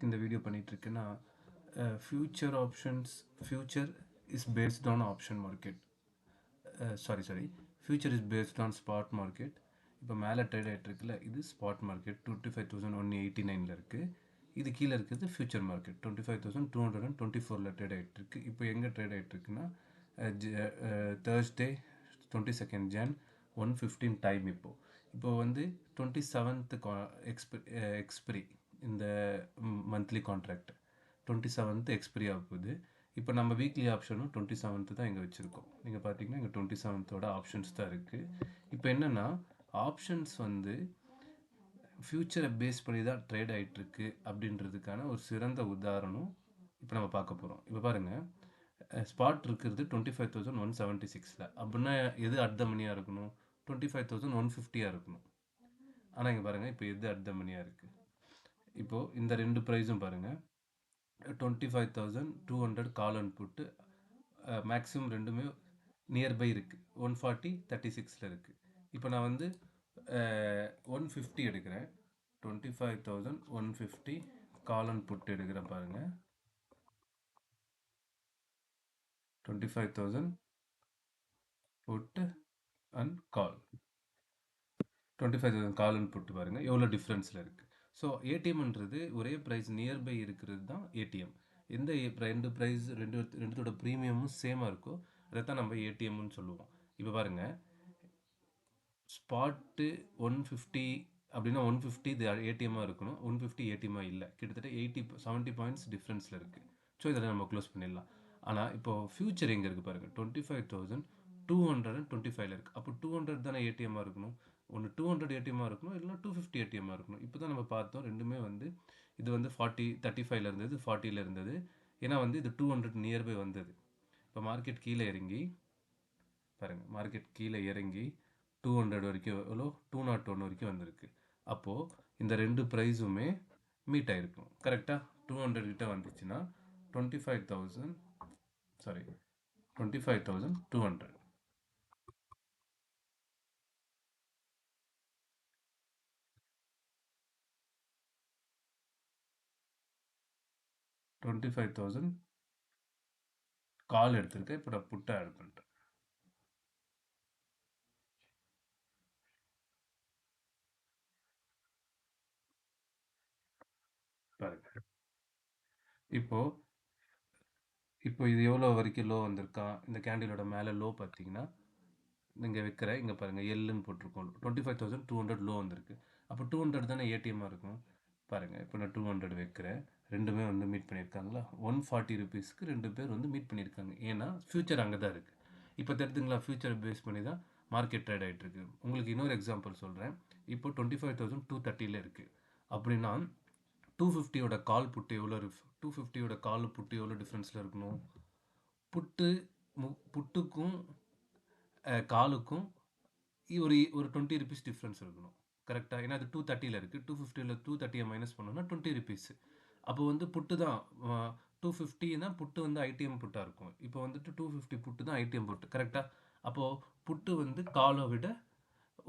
இந்த வீடியோ பண்ணிட்டு இருக்கேன்னா future options future is based on option market sorry future is based on spot market. இப்போ மேலே trade ஆகிட்டு இருக்குல்ல, இது ஸ்பாட் மார்க்கெட் 25,189 இருக்குது. இது கீழே இருக்கிறது ஃபியூச்சர் மார்க்கெட் 25,224 ட்ரேட் ஆகிட்டு இருக்கு. இப்போ எங்கே ட்ரேட் ஆகிட்டு இருக்குன்னா தேர்ஸ்டே 22nd Jan 1:15 டைம். இப்போ வந்து 27th எக்ஸ்பிரி இந்த மந்த்லி கான்ட்ராக்ட் 27th எக்ஸ்பிரி ஆக போகுது. இப்போ நம்ம வீக்லி ஆப்ஷனும் 27th தான் இங்கே வச்சுருக்கோம். நீங்கள் பார்த்தீங்கன்னா இங்கே 27th ஆப்ஷன்ஸ் தான் இருக்குது. இப்போ என்னென்னா ஆப்ஷன்ஸ் வந்து ஃப்யூச்சரை பேஸ் பண்ணி தான் ட்ரேட் ஆகிட்டுருக்கு அப்படின்றதுக்கான ஒரு சிறந்த உதாரணம் இப்போ நம்ம பார்க்க போகிறோம். இப்போ பாருங்கள், ஸ்பாட் இருக்கிறது 25,176 அப்படின்னா எது அட் த மணியாக இருக்கணும்? 25,150 இருக்கணும். ஆனால் இங்கே பாருங்கள், இப்போ எது அட் த மணியாக இருக்குது? இப்போது இந்த ரெண்டு ப்ரைஸும் பாருங்கள், 25,200 கால் அண்ட் புட்டு மேக்ஸிமம் ரெண்டுமே நியர்பை இருக்குது. 140 36 இருக்குது. இப்போ நான் வந்து 150 எடுக்கிறேன். 25,150 கால் அண்ட் புட்டு எடுக்கிறேன். பாருங்கள், 25,000 புட்டு அண்ட் கால், 25,000 கால் அண்ட் புட்டு பாருங்கள் எவ்வளோ டிஃப்ரென்ஸில் இருக்குது. ஸோ ஏடிஎம்ன்றது ஒரே ப்ரைஸ் நியர்பை இருக்கிறது தான் ஏடிஎம். எந்த ரெண்டு ப்ரைஸ் ரெண்டுத்தோட ப்ரீமியமும் சேமாக இருக்கோ அதை தான் நம்ம ஏடிஎம்னு சொல்லுவோம். இப்போ பாருங்கள், ஸ்பாட்டு 150 அப்படின்னா 150 இது ஏடிஎம்மாக இருக்கணும். 150 ஏடிஎம்மாக இல்லை, கிட்டத்தட்ட 70 பாயிண்ட்ஸ் டிஃப்ரென்ஸில் இருக்குது. ஸோ இதில் நம்ம க்ளோஸ் பண்ணிடலாம். ஆனால் இப்போது ஃபியூச்சர் எங்கே இருக்குது பாருங்கள், 25,225 இருக்குது. அப்போ 200 தானே ஏடிஎம்மாக இருக்கணும். ஒன்று 200 ஏடிஎம்மாக இருக்கணும், இல்லைனா 250 ஏடிஎம்மாக இருக்கணும். இப்போ தான் நம்ம பார்த்தோம் ரெண்டுமே வந்து இது வந்து 35 இருந்தது, 40 இருந்தது. ஏன்னா வந்து இது 200 நியர்பை வந்தது. இப்போ மார்க்கெட் கீழே இறங்கி பாருங்கள், மார்க்கெட் கீழே இறங்கி 200 வரைக்கும் எவ்வளோ 201 வரைக்கும் வந்திருக்கு. அப்போது இந்த ரெண்டு ப்ரைஸுமே மீட் ஆகிருக்கும். கரெக்டாக 200 கிட்ட வந்துச்சுன்னா 25,200 25,000 கால் எடுத்திருக்கேன். இப்போ நான் புட்டை ஆட் பண்ணிட்டேன். பாருங்க, இப்போ இது எவ்வளோ வரைக்கும் லோ வந்திருக்கா? இந்த கேண்டிலோட மேலே லோ பார்த்தீங்கன்னா நீங்கள் வைக்கிற இங்கே பாருங்கள், எல்லுன்னு போட்டிருக்கோம். 25,200 லோ வந்திருக்கு. அப்போ 200 தானே ஏடிஎம்மாக இருக்கும். பாருங்கள், இப்போ நான் 200 வைக்கிறேன். ரெண்டுமே வந்து மீட் பண்ணியிருக்காங்களா? 140 ருபீஸ்க்கு ரெண்டு பேர் வந்து மீட் பண்ணியிருக்காங்க. ஏன்னா ஃப்யூச்சர் அங்கே தான் இருக்குது. இப்போ தெரிஞ்சுங்களா, ஃப்யூச்சரை பேஸ் பண்ணி தான் மார்க்கெட் ட்ரேட் ஆகிட்டு இருக்கு. உங்களுக்கு இன்னொரு எக்ஸாம்பிள் சொல்கிறேன். இப்போ 25,230 இருக்குது அப்படின்னா 250 கால் புட்டு எவ்வளோ 250 கால் புட்டு எவ்வளோ டிஃப்ரென்ஸில் இருக்கணும்? புட்டுக்கும் காலுக்கும் ஒரு 20 ருபீஸ் டிஃப்ரென்ஸ் இருக்கணும். கரெக்டாக? ஏன்னா அது 230 இருக்குது. 250 230 மைனஸ் பண்ணோன்னா 20 ருபீஸ். அப்போ வந்து புட்டு தான் 250 புட்டு வந்து ஐடிஎம் புட்டாக இருக்கும். இப்போ வந்துட்டு 250 புட்டு தான் ஐடிஎம் புட்டு. கரெக்டாக? அப்போது புட்டு வந்து காலை விட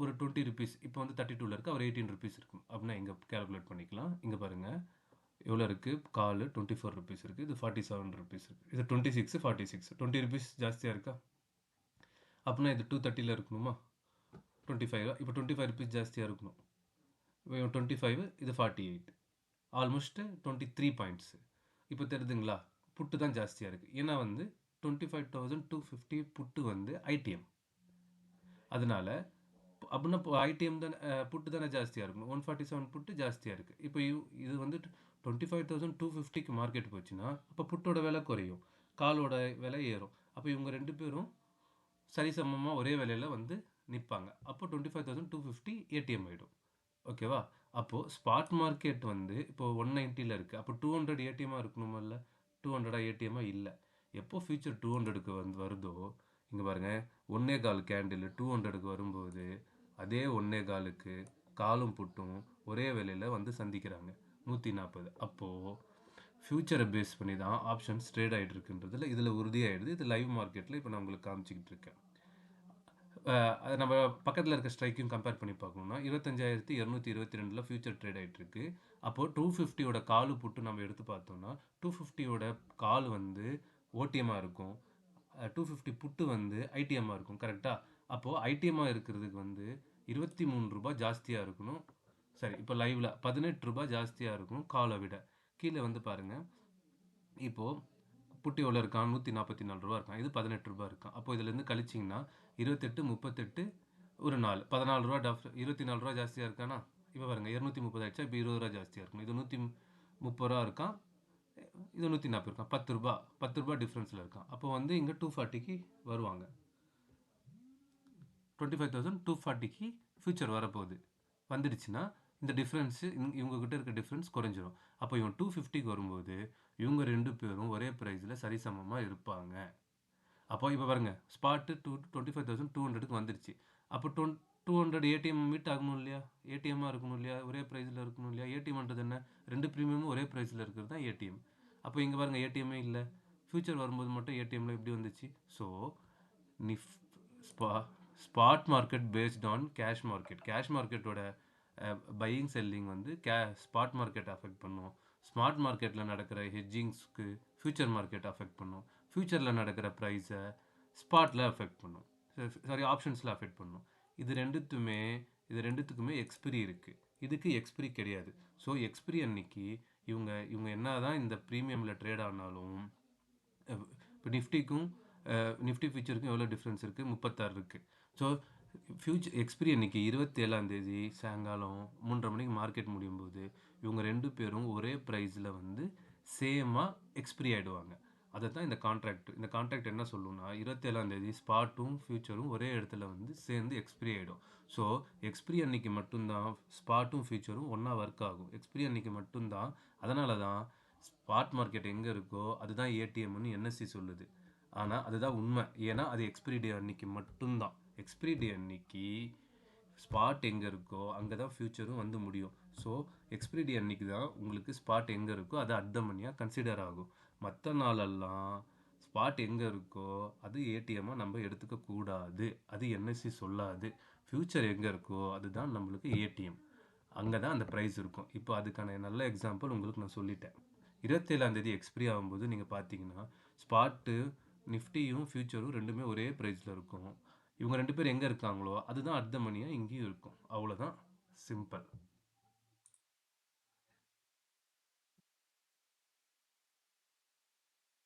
ஒரு 20 ருபீஸ். இப்போ வந்து 32 இருக்குது, அவர் 18 ருபீஸ் இருக்கும். அப்படின்னா இங்கே கேல்குலேட் பண்ணிக்கலாம். இங்கே பாருங்கள் எவ்வளோ இருக்குது. கால் 24 ருபீஸ் இருக்குது, இது 47 ருபீஸ் இருக்குது, இது 26 46 20 ருபீஸ் ஜாஸ்தியாக இருக்கா? அப்படின்னா இது 230 இருக்கணுமா? 25. இப்போ 25 ருபீஸ் ஜாஸ்தியாக இருக்கணும். 25, இது 48, ஆல்மோஸ்ட் 23 பாயிண்ட்ஸு. இப்போ தெரியுதுங்களா, புட்டு தான் ஜாஸ்தியாக இருக்குது. ஏன்னா வந்து 25,250 புட்டு வந்து ஐடிஎம். அதனால அப்படின்னா இப்போ ஐடிஎம் தானே, புட்டு தானே ஜாஸ்தியாக இருக்கணும். 147 புட்டு ஜாஸ்தியாக இருக்குது. இப்போ இது வந்து 25,250க்கு மார்க்கெட் போச்சுன்னா அப்போ புட்டோட விலை குறையும், காலோட விலை ஏறும். அப்போ இவங்க ரெண்டு பேரும் சரிசமமாக ஒரே விலையில் வந்து நிற்பாங்க. அப்போ 25,250 ஏடிஎம் ஆகிடும். ஓகேவா? அப்போது ஸ்பாட் மார்க்கெட் வந்து இப்போது 190 இருக்குது. அப்போ 200 ஏடிஎம்மாக இருக்கணுமில்ல? 200 ஏடிஎம்மாக இல்லை. எப்போ ஃபியூச்சர் 200க்கு வந்து வருதோ, இங்கே பாருங்கள், 1.25 கேண்டில் 200க்கு வரும்போது அதே 1.25க்கு காலும் புட்டும் ஒரே விலையில் வந்து சந்திக்கிறாங்க, 140. அப்போது ஃப்யூச்சரை பேஸ் பண்ணி தான் ஆப்ஷன்ஸ் ட்ரேட் ஆகிட்டு இருக்குன்றதுல இதில் உறுதியாகிடுது. இது லைவ் மார்க்கெட்டில் இப்போ நான் உங்களுக்கு காமிச்சிக்கிட்டு இருக்கேன். அது நம்ம பக்கத்துல இருக்க ஸ்ட்ரைக்கையும் கம்பேர் பண்ணி பார்க்கணும்னா, 25,222ல ஃபியூச்சர் ட்ரேட் ஆயிட்டிருக்கு. அப்போ 250 ஓட கால் புட் நம்ம எடுத்து பார்த்தோம்னா, 250 ஓட கால் வந்து ஓடிஎம்மா இருக்கும். 250 புட் வந்து ஐடிஎம்மா இருக்கும். கரெக்ட்டா? அப்போ ஐடிஎம்மா இருக்கிறதுக்கு வந்து ரூ. 23 ஜாஸ்தியா இருக்கணும். சரி, இப்போ லைவ்ல ரூ. 18 ஜாஸ்தியா இருக்கணும் கால விட. கீழ வந்து பாருங்க. இப்போ புட்டு எவ்வளோ இருக்கான்? ரூ. 144 இருக்கான். இது ரூ. 18 இருக்கான். அப்போ இதுலேருந்து கழிச்சிங்கன்னா 28, 38 ஒரு 4 ரூ. 14 ரூ. 24 ஜாஸ்தியா இருக்கானா? இப்போ பாருங்க 230 ஆயிடுச்சா? இப்போ ரூ. 20 ஜாஸ்தியா இருக்கணும். இது ரூ. 130 இருக்கான். இது 140 இருக்கான். ரூ. 10 டிஃபரன்ஸ்ல இருக்கான். அப்போ வந்து இங்க 240க்கு வருவாங்க. 25,240க்கு ஃபியூச்சர் வரப்போகுது. வந்துடுச்சுன்னா இந்த டிஃப்ரென்ஸு இவங்க கிட்ட இருக்க டிஃப்ரென்ஸ் குறைஞ்சிரும். அப்போ இவன் 250க்கு வரும்போது இவங்க 2 பேரும் ஒரே ப்ரைஸில் சரிசமமாக இருப்பாங்க. அப்போ இப்போ பாருங்க, ஸ்பாட்டு 25,200க்கு வந்துடுச்சு. அப்போ 200 ஏடிஎம் மீட் ஆகணும் இல்லையா? ஏடிஎம்மாக இருக்கணும் இல்லையா? ஒரே ப்ரைஸில் இருக்கணும் இல்லையா? ஏடிஎம்ன்றது என்ன? 2 ப்ரீமியமும் ஒரே ப்ரைஸில் இருக்கிறது தான் ஏடிஎம். அப்போ இங்கே பாருங்க, ஏடிஎம்மே இல்லை. ஃபியூச்சர் வரும்போது மட்டும் ஏடிஎம்ல எப்படி வந்துச்சு? ஸோ நிஃப் ஸ்பா spot market based on cash market. Cash மார்க்கெட்டோட பையிங் செல்லிங் வந்து ஸ்பாட் மார்க்கெட் அஃபெக்ட் பண்ணும். ஸ்மார்ட் மார்க்கெட்டில் நடக்கிற ஹெட்ஜிங்ஸ்க்கு ஃபியூச்சர் மார்க்கெட் அஃபெக்ட் பண்ணும். ஃபியூச்சரில் நடக்கிற ப்ரைஸை ஸ்பாட்டில் அஃபெக்ட் பண்ணும். சாரி, ஆப்ஷன்ஸில் அஃபெக்ட் பண்ணும். இது ரெண்டுத்துக்குமே எக்ஸ்பிரி இருக்குது. இதுக்கு எக்ஸ்பிரி கிடையாது. ஸோ எக்ஸ்பிரி அன்னைக்கு இவங்க என்ன தான் இந்த ப்ரீமியமில் ட்ரேட் ஆனாலும், இப்போ நிஃப்டி ஃபியூச்சருக்கும் எவ்வளோ டிஃப்ரென்ஸ் இருக்குது? 36 இருக்குது. ஸோ எக்ஸ்பிரி அன்னைக்கு 27 சாயங்காலம் 3:30 மணிக்கு மார்க்கெட் முடியும் போது இவங்க 2 பேரும் ஒரே ப்ரைஸில் வந்து சேமாக எக்ஸ்பிரி ஆகிடுவாங்க. அதை தான் இந்த கான்ட்ராக்ட் என்ன சொல்லுன்னா, 27 ஸ்பாட்டும் ஃபியூச்சரும் ஒரே இடத்துல வந்து சேர்ந்து எக்ஸ்பிரி ஆகிடும். ஸோ எக்ஸ்பிரி அன்னைக்கு மட்டும்தான் ஸ்பாட்டும் ஃபியூச்சரும் ஒன்றா ஒர்க் ஆகும். எக்ஸ்பிரி அன்னைக்கு மட்டும்தான். அதனால தான் ஸ்பாட் மார்க்கெட் எங்கே இருக்கோ அதுதான் ஏடிஎம்னு என்எஸ்சி சொல்லுது. ஆனால் அதுதான் உண்மை. ஏன்னா அது எக்ஸ்பிரி டே அன்னைக்கு மட்டும்தான். எக்ஸ்பிரி டே அன்னைக்கு ஸ்பாட் எங்கே இருக்கோ அங்கே தான் ஃபியூச்சரும் வந்து முடியும். ஸோ எக்ஸ்பிரி டே அன்னைக்கு தான் உங்களுக்கு ஸ்பாட் எங்கே இருக்கோ அது அர்த்தம் பண்ணியாக கன்சிடர் ஆகும். மற்ற நாளெல்லாம் ஸ்பாட் எங்கே இருக்கோ அது ஏடிஎம்மாக நம்ம எடுத்துக்க கூடாது. அது என்எஸ்சி சொல்லாது. ஃபியூச்சர் எங்கே இருக்கோ அதுதான் நம்மளுக்கு ஏடிஎம். அங்கே தான் அந்த ப்ரைஸ் இருக்கும். இப்போ அதுக்கான நல்ல எக்ஸாம்பிள் உங்களுக்கு நான் சொல்லிட்டேன். 27 எக்ஸ்பிரி ஆகும்போது நீங்கள் பார்த்தீங்கன்னா ஸ்பாட்டு நிஃப்டியும் ஃபியூச்சரும் ரெண்டுமே ஒரே ப்ரைஸில் இருக்கும். இவங்க 2 பேர் எங்கே இருக்காங்களோ அதுதான் அர்த்த மணியாக இங்கேயும் இருக்கும். அவ்வளோதான், சிம்பிள்.